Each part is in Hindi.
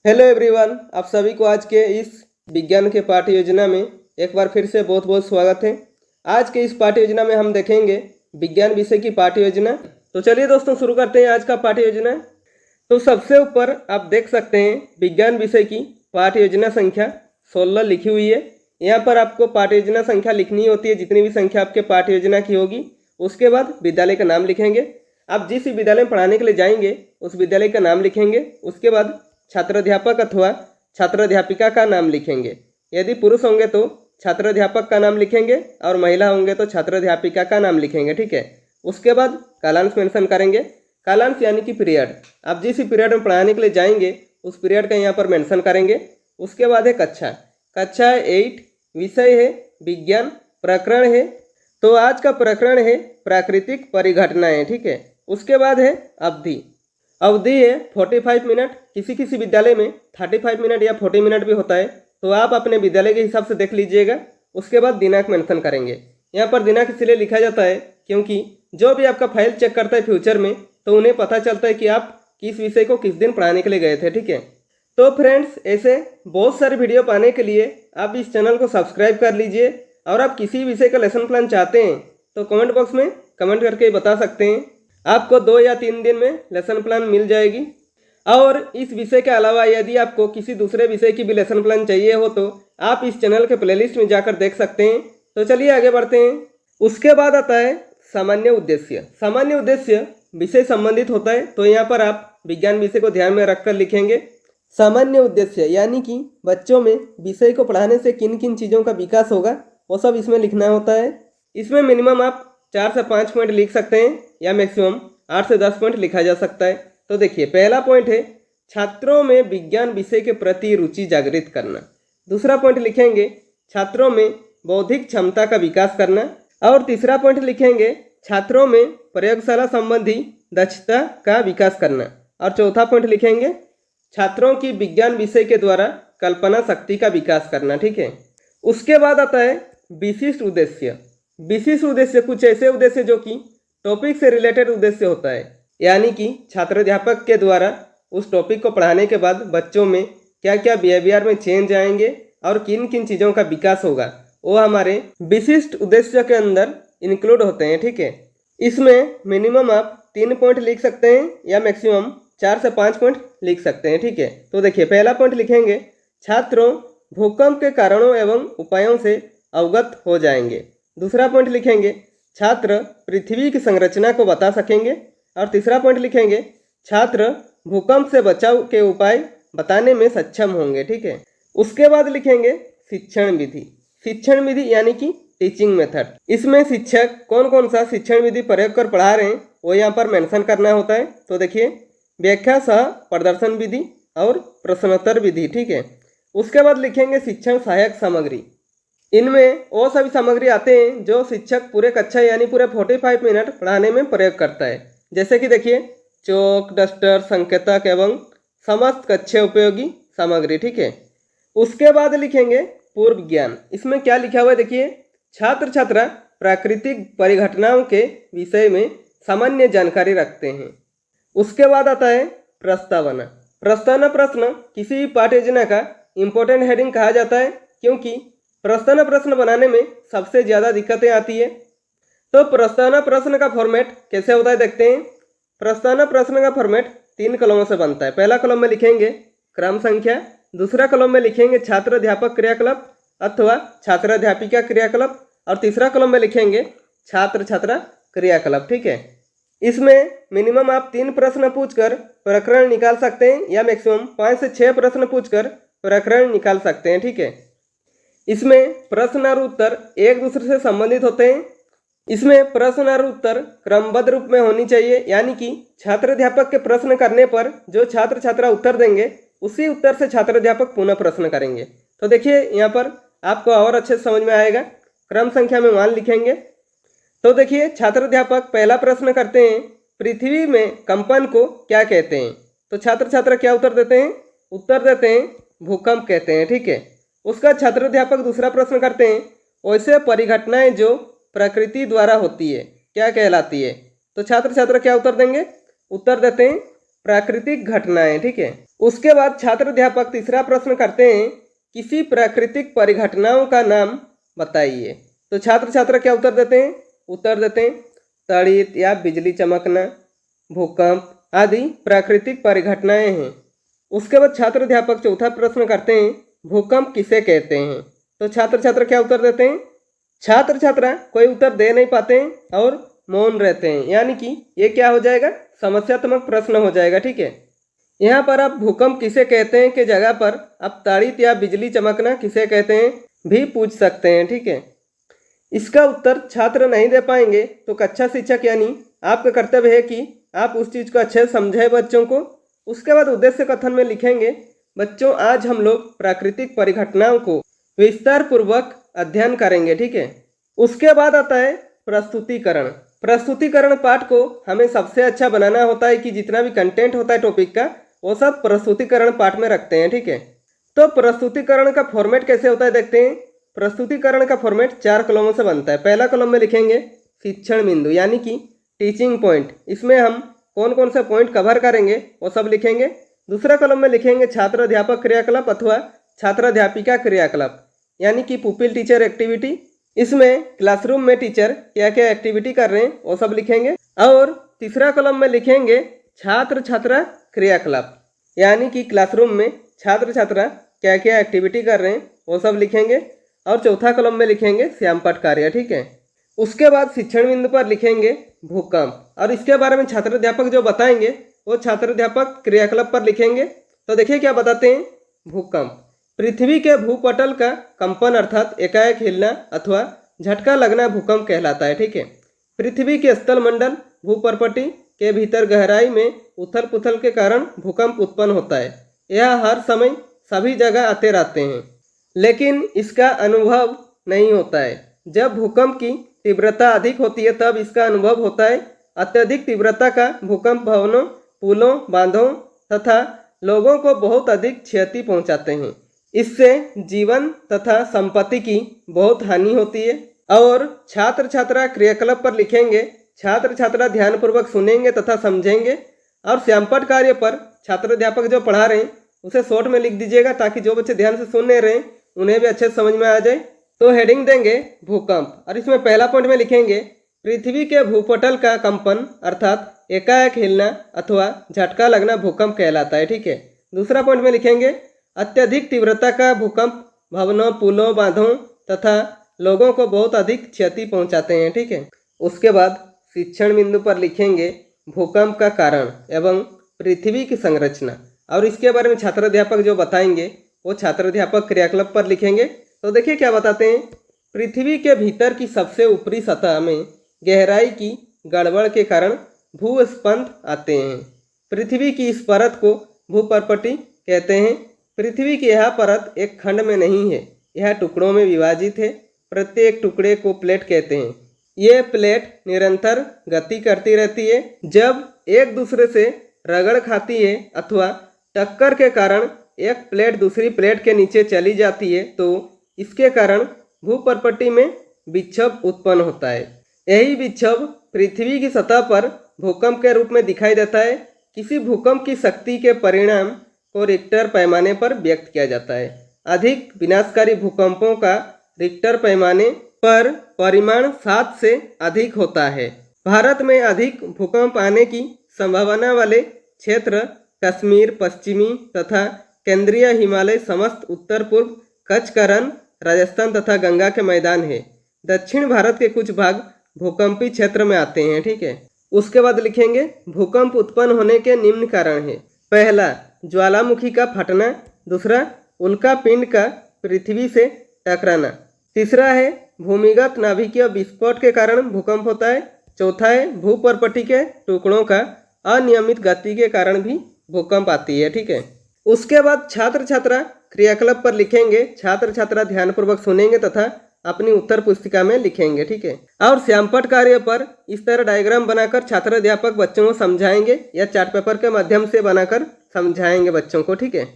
हेलो एवरीवन, आप सभी को आज के इस विज्ञान के पाठ्य योजना में एक बार फिर से बहुत बहुत स्वागत है। आज के इस पाठ्य योजना में हम देखेंगे विज्ञान विषय की पाठ्य योजना। तो चलिए दोस्तों शुरू करते हैं आज का पाठ्य योजना। तो सबसे ऊपर आप देख सकते हैं विज्ञान विषय की पाठ्य योजना संख्या 16 लिखी हुई है। यहाँ पर आपको पाठ्य योजना संख्या लिखनी होती है, जितनी भी संख्या आपके पाठ्य योजना की होगी। उसके बाद विद्यालय का नाम लिखेंगे। आप जिस विद्यालय में पढ़ाने के लिए जाएंगे उस विद्यालय का नाम लिखेंगे। उसके बाद छात्राध्यापक अथवा छात्राध्यापिका का नाम लिखेंगे। यदि पुरुष होंगे तो छात्राध्यापक का नाम लिखेंगे और महिला होंगे तो छात्राध्यापिका का नाम लिखेंगे। ठीक है। उसके बाद कालांश मेंशन करेंगे। कालांश यानी कि पीरियड। आप जिस पीरियड में पढ़ाने के लिए जाएंगे उस पीरियड का यहाँ पर मेंशन करेंगे। उसके बाद है कक्षा। कक्षा 8, विषय है विज्ञान, प्रकरण है तो आज का प्रकरण है प्राकृतिक परिघटनाएं। ठीक है। उसके बाद है अवधि। अवधि है 45 मिनट। किसी किसी विद्यालय में 35 मिनट या 40 मिनट भी होता है, तो आप अपने विद्यालय के हिसाब से देख लीजिएगा। उसके बाद दिनांक मेंशन करेंगे। यहाँ पर दिनांक इसलिए लिखा जाता है क्योंकि जो भी आपका फाइल चेक करता है फ्यूचर में, तो उन्हें पता चलता है कि आप किस विषय को किस दिन पढ़ाने के लिए गए थे। ठीक है। तो फ्रेंड्स, ऐसे बहुत सारे वीडियो पाने के लिए आप इस चैनल को सब्सक्राइब कर लीजिए। और आप किसी विषय का लेसन प्लान चाहते हैं तो कमेंट बॉक्स में कमेंट करके बता सकते हैं। आपको 2 या 3 दिन में लेसन प्लान मिल जाएगी। और इस विषय के अलावा यदि आपको किसी दूसरे विषय की भी लेसन प्लान चाहिए हो तो आप इस चैनल के प्लेलिस्ट में जाकर देख सकते हैं। तो चलिए आगे बढ़ते हैं। उसके बाद आता है सामान्य उद्देश्य। सामान्य उद्देश्य विषय संबंधित होता है, तो यहाँ पर आप विज्ञान विषय को ध्यान में रखकर लिखेंगे। सामान्य उद्देश्य यानी कि बच्चों में विषय को पढ़ाने से किन किन चीज़ों का विकास होगा वो सब इसमें लिखना होता है। इसमें मिनिमम आप 4 से 5 पॉइंट लिख सकते हैं या मैक्सिमम 8 से 10 पॉइंट लिखा जा सकता है। तो देखिए, पहला पॉइंट है छात्रों में विज्ञान विषय के प्रति रुचि जागृत करना। दूसरा पॉइंट लिखेंगे छात्रों में बौद्धिक क्षमता का विकास करना। और तीसरा पॉइंट लिखेंगे छात्रों में प्रयोगशाला संबंधी दक्षता का विकास करना। और चौथा पॉइंट लिखेंगे छात्रों की विज्ञान विषय के द्वारा कल्पना शक्ति का विकास करना। ठीक है। उसके बाद आता है विशिष्ट उद्देश्य। विशिष्ट उद्देश्य कुछ ऐसे उद्देश्य जो कि टॉपिक से रिलेटेड उद्देश्य होता है, यानी कि छात्राध्यापक के द्वारा उस टॉपिक को पढ़ाने के बाद बच्चों में क्या क्या बिहेवियर में चेंज आएंगे और किन किन चीज़ों का विकास होगा, वो हमारे विशिष्ट उद्देश्य के अंदर इंक्लूड होते हैं। ठीक है। इसमें मिनिमम आप 3 पॉइंट लिख सकते हैं या मैक्सिमम 4 से 5 पॉइंट लिख सकते हैं। ठीक है। तो देखिए, पहला पॉइंट लिखेंगे छात्रों भूकंप के कारणों एवं उपायों से अवगत हो जाएंगे। दूसरा पॉइंट लिखेंगे छात्र पृथ्वी की संरचना को बता सकेंगे। और तीसरा पॉइंट लिखेंगे छात्र भूकंप से बचाव के उपाय बताने में सक्षम होंगे। ठीक है। उसके बाद लिखेंगे शिक्षण विधि। शिक्षण विधि यानी कि टीचिंग मेथड। इसमें शिक्षक कौन कौन सा शिक्षण विधि प्रयोग कर पढ़ा रहे हैं वो यहाँ पर मेंशन करना होता है। तो देखिए, व्याख्या सह प्रदर्शन विधि और प्रश्नोत्तर विधि। ठीक है। उसके बाद लिखेंगे शिक्षण सहायक सामग्री। इनमें वो सभी सामग्री आते हैं जो शिक्षक पूरे कक्षा यानी पूरे 45 मिनट पढ़ाने में प्रयोग करता है। जैसे कि देखिए, चौक, डस्टर, संकेतक एवं समस्त कक्षा उपयोगी सामग्री। ठीक है। उसके बाद लिखेंगे पूर्व ज्ञान। इसमें क्या लिखा हुआ है देखिए, छात्र छात्रा प्राकृतिक परिघटनाओं के विषय में सामान्य जानकारी रखते हैं। उसके बाद आता है प्रस्तावना। प्रस्तावना प्रश्न किसी भी पाठ्य योजना का इम्पोर्टेंट हेडिंग कहा जाता है, क्योंकि प्रस्तावना प्रश्न बनाने में सबसे ज़्यादा दिक्कतें आती है। तो प्रस्तावना प्रश्न का फॉर्मेट कैसे होता है देखते हैं। प्रस्तावना प्रश्न का फॉर्मेट 3 कॉलमों से बनता है। पहला कॉलम में लिखेंगे क्रम संख्या। दूसरा कॉलम में लिखेंगे छात्राध्यापक क्रियाकलाप अथवा छात्राध्यापिका क्रियाकलाप। और तीसरा कॉलम में लिखेंगे छात्र छात्रा क्रियाकलाप। ठीक है। इसमें मिनिमम आप 3 प्रश्न पूछकर प्रकरण निकाल सकते हैं या मैक्सिमम 5 से 6 प्रश्न पूछकर प्रकरण निकाल सकते हैं। ठीक है। इसमें प्रश्न और उत्तर एक दूसरे से संबंधित होते हैं। इसमें प्रश्न और उत्तर क्रमबद्ध रूप में होनी चाहिए, यानी कि छात्राध्यापक के प्रश्न करने पर जो छात्र छात्रा उत्तर देंगे उसी उत्तर से छात्राध्यापक पुनः प्रश्न करेंगे। तो देखिए, यहाँ पर आपको और अच्छे से समझ में आएगा। क्रम संख्या में मान लिखेंगे। तो देखिए, छात्राध्यापक पहला प्रश्न करते हैं पृथ्वी में कंपन को क्या कहते हैं। तो छात्र छात्रा क्या उत्तर देते हैं? उत्तर देते हैं भूकंप कहते हैं। ठीक है। उसका छात्राध्यापक दूसरा प्रश्न करते हैं वैसे परिघटनाएं जो प्रकृति द्वारा होती है क्या कहलाती है। तो छात्र छात्रा क्या उत्तर देंगे? उत्तर देते हैं प्राकृतिक घटनाएं। ठीक है। उसके बाद छात्र अध्यापक तीसरा प्रश्न करते हैं, किसी प्राकृतिक परिघटनाओं का नाम बताइए। तो छात्र छात्रा क्या उत्तर देते हैं? उत्तर देते हैं तड़ित या बिजली चमकना, भूकंप आदि प्राकृतिक परिघटनाएं हैं। उसके बाद छात्र अध्यापक चौथा प्रश्न करते हैं, भूकंप किसे कहते हैं। तो छात्र छात्रा क्या उत्तर देते हैं? छात्र छात्रा कोई उत्तर दे नहीं पाते हैं और मौन रहते हैं, यानी कि ये क्या हो जाएगा? समस्यात्मक प्रश्न हो जाएगा। ठीक है, यहाँ पर आप भूकंप किसे कहते हैं के जगह पर आप ताड़ित या बिजली चमकना किसे कहते हैं भी पूछ सकते हैं। ठीक है, इसका उत्तर छात्र नहीं दे पाएंगे तो कक्षा शिक्षक यानी आपका कर्तव्य है कि आप उस चीज़ को अच्छे से समझाएं बच्चों को। उसके बाद उद्देश्य कथन में लिखेंगे, बच्चों आज हम लोग प्राकृतिक परिघटनाओं को विस्तार पूर्वक अध्ययन करेंगे। ठीक है, उसके बाद आता है प्रस्तुतिकरण। प्रस्तुतिकरण पाठ को हमें सबसे अच्छा बनाना होता है कि जितना भी कंटेंट होता है टॉपिक का वो सब प्रस्तुतिकरण पाठ में रखते हैं। ठीक है, तो प्रस्तुतिकरण का फॉर्मेट कैसे होता है देखते हैं। प्रस्तुतिकरण का फॉर्मेट 4 कॉलमों से बनता है। पहला कॉलम में लिखेंगे शिक्षण बिंदु यानी कि टीचिंग पॉइंट, इसमें हम कौन कौन से पॉइंट कवर करेंगे वो सब लिखेंगे। दूसरा कॉलम में लिखेंगे छात्र अध्यापक क्रियाकलाप अथवा छात्र अध्यापिका क्रियाकलाप यानी कि पुपिल टीचर एक्टिविटी, इसमें क्लासरूम में टीचर क्या क्या एक्टिविटी कर रहे हैं वो सब लिखेंगे। और तीसरा कॉलम में लिखेंगे छात्र छात्रा क्रियाकलाप यानी कि क्लासरूम में छात्र छात्रा क्या क्या एक्टिविटी कर रहे हैं वो सब लिखेंगे। और चौथा कॉलम में लिखेंगे श्यामपट्ट कार्य। ठीक है, उसके बाद शिक्षण बिंदु पर लिखेंगे भूकंप और इसके बारे में छात्र अध्यापक जो बताएंगे वो छात्र अध्यापक क्रियाकलाप पर लिखेंगे। तो देखिए क्या बताते हैं। भूकंप पृथ्वी के भूपटल का कंपन अर्थात एकाएक हिलना अथवा झटका लगना भूकंप कहलाता है। ठीक है, पृथ्वी के स्थल मंडल भूपर्पटी के भीतर गहराई में उथल पुथल के कारण भूकंप उत्पन्न होता है। यह हर समय सभी जगह आते रहते हैं लेकिन इसका अनुभव नहीं होता है। जब भूकंप की तीव्रता अधिक होती है तब इसका अनुभव होता है। अत्यधिक तीव्रता का भूकंप भवनों, पुलों, बांधों तथा लोगों को बहुत अधिक क्षति पहुंचाते हैं। इससे जीवन तथा संपत्ति की बहुत हानि होती है। और छात्र छात्रा क्रियाकलाप पर लिखेंगे छात्र छात्रा ध्यानपूर्वक सुनेंगे तथा समझेंगे। और श्यामपट्ट कार्य पर छात्र अध्यापक जो पढ़ा रहे हैं उसे शॉर्ट में लिख दीजिएगा ताकि जो बच्चे ध्यान से सुन नहीं रहे हैं उन्हें भी अच्छे से समझ में आ जाए। तो हेडिंग देंगे भूकंप और इसमें पहला पॉइंट में लिखेंगे पृथ्वी के भूपटल का कंपन अर्थात एकाएक हिलना अथवा झटका लगना भूकंप कहलाता है। ठीक है, दूसरा पॉइंट में लिखेंगे अत्यधिक तीव्रता का भूकंप भवनों, पुलों, बांधों तथा लोगों को बहुत अधिक क्षति पहुंचाते हैं। ठीक है, उसके बाद शिक्षण बिंदु पर लिखेंगे भूकंप का कारण एवं पृथ्वी की संरचना और इसके बारे में छात्र अध्यापक जो बताएंगे वो छात्र अध्यापक क्रियाकलाप पर लिखेंगे। तो देखिए क्या बताते हैं। पृथ्वी के भीतर की सबसे ऊपरी सतह में गहराई की गड़बड़ के कारण भूस्पंद आते हैं। पृथ्वी की इस परत को भूपर्पटी कहते हैं। पृथ्वी की यह परत एक खंड में नहीं है, यह टुकड़ों में विभाजित है। प्रत्येक टुकड़े को प्लेट कहते हैं। ये प्लेट निरंतर गति करती रहती है। जब एक दूसरे से रगड़ खाती है अथवा टक्कर के कारण एक प्लेट दूसरी प्लेट के नीचे चली जाती है तो इसके कारण भूपर्पटी में विक्षोभ उत्पन्न होता है। यही विक्षोभ पृथ्वी की सतह पर भूकंप के रूप में दिखाई देता है। किसी भूकंप की शक्ति के परिणाम को रिक्टर पैमाने पर व्यक्त किया जाता है। अधिक विनाशकारी भूकंपों का रिक्टर पैमाने पर परिमाण 7 से अधिक होता है। भारत में अधिक भूकंप आने की संभावना वाले क्षेत्र कश्मीर, पश्चिमी तथा केंद्रीय हिमालय, समस्त उत्तर पूर्व, कच्छ का रण, राजस्थान तथा गंगा के मैदान है। दक्षिण भारत के कुछ भाग भूकंपी क्षेत्र में आते हैं। ठीक है, उसके बाद लिखेंगे भूकंप उत्पन्न होने के निम्न कारण है। पहला, ज्वालामुखी का फटना। दूसरा, उल्का पिंड का पृथ्वी से टकराना। तीसरा है भूमिगत नाभिकीय विस्फोट के कारण भूकंप होता है। चौथा है भूपर्पटी के टुकड़ों का अनियमित गति के कारण भी भूकंप आती है। ठीक है, उसके बाद छात्र छात्रा क्रियाकलाप पर लिखेंगे छात्र छात्रा ध्यानपूर्वक सुनेंगे तथा अपनी उत्तर पुस्तिका में लिखेंगे। ठीक है, और श्यामपट्ट कार्य पर इस तरह डायग्राम बनाकर छात्र अध्यापक बच्चों को समझाएंगे या चार्ट पेपर के माध्यम से बनाकर समझाएंगे बच्चों को। ठीक है,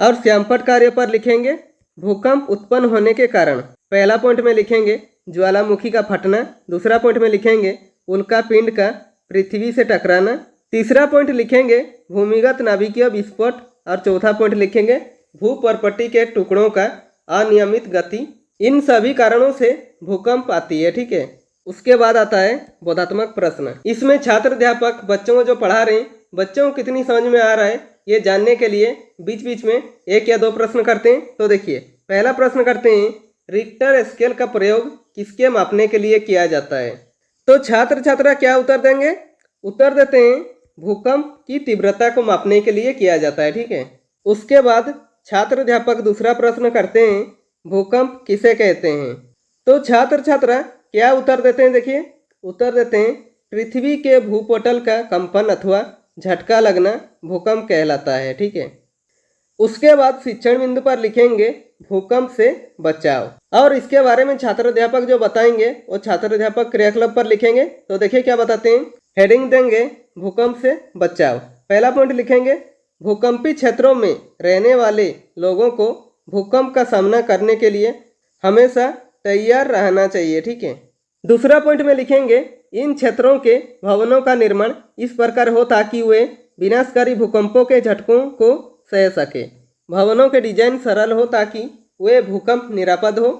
और श्यामपट्ट कार्य पर लिखेंगे भूकंप उत्पन्न होने के कारण। पहला पॉइंट में लिखेंगे ज्वालामुखी का फटना। दूसरा पॉइंट में लिखेंगे उल्का पिंड का पृथ्वी से टकराना। तीसरा पॉइंट लिखेंगे भूमिगत नाभिकीय विस्फोट और चौथा पॉइंट लिखेंगे भूपर्पट्टी के टुकड़ों का अनियमित गति। इन सभी कारणों से भूकंप आती है, ठीक है। उसके बाद आता है बोधात्मक प्रश्न। इसमें छात्र अध्यापक बच्चों को जो पढ़ा रहे हैं बच्चों को कितनी समझ में आ रहा है ये जानने के लिए बीच बीच में 1 या 2 प्रश्न करते हैं। तो देखिए पहला प्रश्न करते हैं, रिक्टर स्केल का प्रयोग किसके मापने के लिए किया जाता है। तो छात्र छात्रा क्या उत्तर देंगे? उत्तर देते हैं भूकंप की तीव्रता को मापने के लिए किया जाता है, ठीक है। उसके बाद छात्र अध्यापक दूसरा प्रश्न करते हैं, भूकंप किसे कहते हैं। तो छात्र छात्रा क्या उत्तर देते हैं? देखिए उत्तर देते हैं पृथ्वी के भूपटल का कंपन अथवा झटका लगना भूकंप कहलाता है, ठीक है। उसके बाद शिक्षण बिंदु पर लिखेंगे भूकंप से बचाव, और इसके बारे में छात्र अध्यापक जो बताएंगे वो छात्र अध्यापक क्रियाकलाप पर लिखेंगे। तो देखिए क्या बताते हैं, हेडिंग देंगे भूकंप से बचाव। पहला पॉइंट लिखेंगे भूकंपी क्षेत्रों में रहने वाले लोगों को भूकंप का सामना करने के लिए हमेशा तैयार रहना चाहिए, ठीक है। दूसरा पॉइंट में लिखेंगे इन क्षेत्रों के भवनों का निर्माण इस प्रकार हो ताकि वे विनाशकारी भूकंपों के झटकों को सह सके। भवनों के डिजाइन सरल हो ताकि वे भूकंप निरापद हो।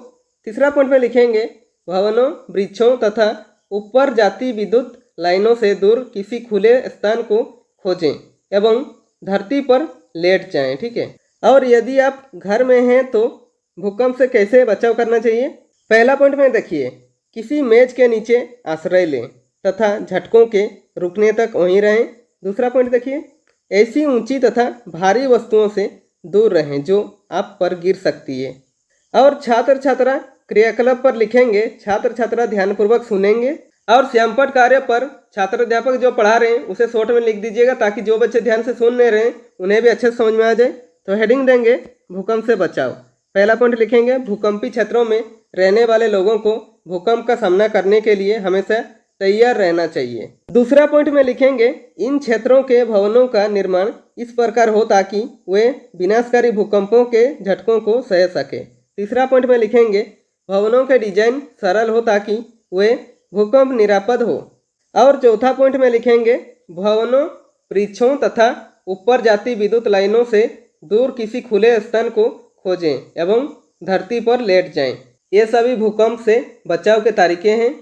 तीसरा पॉइंट में लिखेंगे भवनों, वृक्षों तथा ऊपर जाती विद्युत लाइनों से दूर किसी खुले स्थान को खोजें एवं धरती पर लेट जाएं, ठीक है। और यदि आप घर में हैं तो भूकंप से कैसे बचाव करना चाहिए। पहला पॉइंट में देखिए किसी मेज के नीचे आश्रय लें तथा झटकों के रुकने तक वहीं रहें। दूसरा पॉइंट देखिए ऐसी ऊंची तथा भारी वस्तुओं से दूर रहें जो आप पर गिर सकती है। और छात्र छात्रा क्रियाकलाप पर लिखेंगे छात्र छात्रा ध्यानपूर्वक सुनेंगे और श्यामपट कार्य पर छात्र अध्यापक जो पढ़ा रहे हैं उसे शॉर्ट में लिख दीजिएगा ताकि जो बच्चे ध्यान से सुन नहीं रहे हैं उन्हें भी अच्छे से समझ में आ जाए। तो हेडिंग देंगे भूकंप से बचाव। पहला पॉइंट लिखेंगे भूकंपी क्षेत्रों में रहने वाले लोगों को भूकंप का सामना करने के लिए हमेशा तैयार रहना चाहिए। दूसरा पॉइंट में लिखेंगे इन क्षेत्रों के भवनों का निर्माण इस प्रकार हो ताकि वे विनाशकारी भूकंपों के झटकों को सह सके। तीसरा पॉइंट में लिखेंगे भवनों के डिजाइन सरल हो ताकि वे भूकंप निरापद हो। और चौथा पॉइंट में लिखेंगे भवनों, वृक्षों तथा ऊपर जाती विद्युत लाइनों से दूर किसी खुले स्थान को खोजें एवं धरती पर लेट जाएं। ये सभी भूकंप से बचाव के तरीके हैं।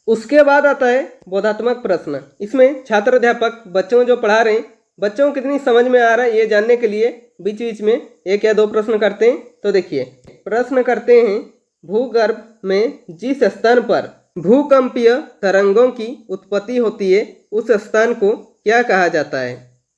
उसके बाद आता है बोधात्मक प्रश्न। इसमें छात्र अध्यापक बच्चों जो पढ़ा रहे हैं बच्चों को कितनी समझ में आ रहा है ये जानने के लिए बीच बीच में 1 या 2 प्रश्न करते हैं। तो देखिए प्रश्न करते हैं भूगर्भ में जिस स्थान पर भूकंपीय तरंगों की उत्पत्ति होती है उस स्थान को क्या कहा जाता है।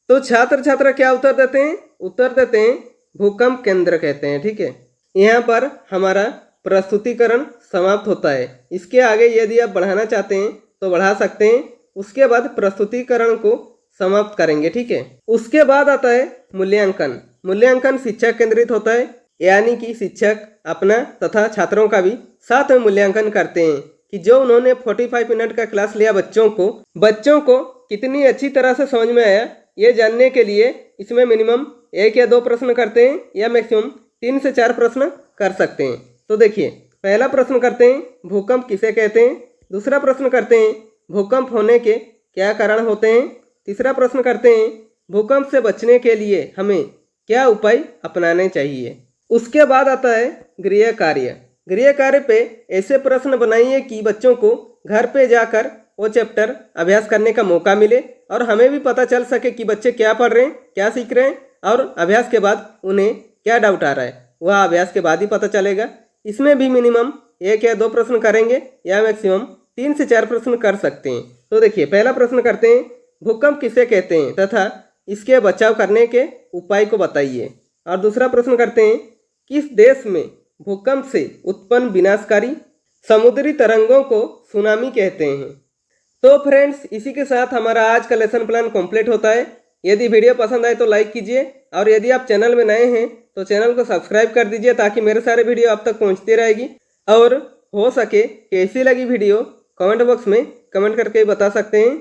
तो छात्र छात्रा क्या उत्तर देते हैं? उत्तर देते हैं भूकंप केंद्र कहते हैं, ठीक है। यहाँ पर हमारा प्रस्तुतिकरण समाप्त होता है। इसके आगे यदि आप बढ़ाना चाहते हैं तो बढ़ा सकते हैं। उसके बाद प्रस्तुतिकरण को समाप्त करेंगे, ठीक है। उसके बाद आता है मूल्यांकन। मूल्यांकन शिक्षक केंद्रित होता है, यानी कि शिक्षक अपना तथा छात्रों का भी साथ में मूल्यांकन करते हैं कि जो उन्होंने 45 मिनट का क्लास लिया बच्चों को कितनी अच्छी तरह से समझ में आया ये जानने के लिए इसमें मिनिमम 1 या 2 प्रश्न करते हैं या मैक्सिमम 3 से 4 प्रश्न कर सकते हैं। तो देखिए पहला प्रश्न करते हैं भूकंप किसे कहते हैं। दूसरा प्रश्न करते हैं भूकंप होने के क्या कारण होते हैं। तीसरा प्रश्न करते हैं भूकंप से बचने के लिए हमें क्या उपाय अपनाने चाहिए। उसके बाद आता है गृह कार्य। गृह कार्य पे ऐसे प्रश्न बनाइए कि बच्चों को घर पे जाकर वो चैप्टर अभ्यास करने का मौका मिले और हमें भी पता चल सके कि बच्चे क्या पढ़ रहे हैं, क्या सीख रहे हैं और अभ्यास के बाद उन्हें क्या डाउट आ रहा है वह अभ्यास के बाद ही पता चलेगा। इसमें भी मिनिमम 1 या 2 प्रश्न करेंगे या मैक्सिमम 3 से 4 प्रश्न कर सकते हैं। तो देखिए पहला प्रश्न करते हैं भूकंप किसे कहते हैं तथा इसके बचाव करने के उपाय को बताइए। और दूसरा प्रश्न करते हैं किस देश में भूकंप से उत्पन्न विनाशकारी समुद्री तरंगों को सुनामी कहते हैं। तो फ्रेंड्स इसी के साथ हमारा आज का लेसन प्लान कंप्लीट होता है। यदि वीडियो पसंद आए तो लाइक कीजिए और यदि आप चैनल में नए हैं तो चैनल को सब्सक्राइब कर दीजिए ताकि मेरे सारे वीडियो आप तक पहुंचती रहेगी। और हो सके कैसी लगी वीडियो कमेंट बॉक्स में कमेंट करके बता सकते हैं।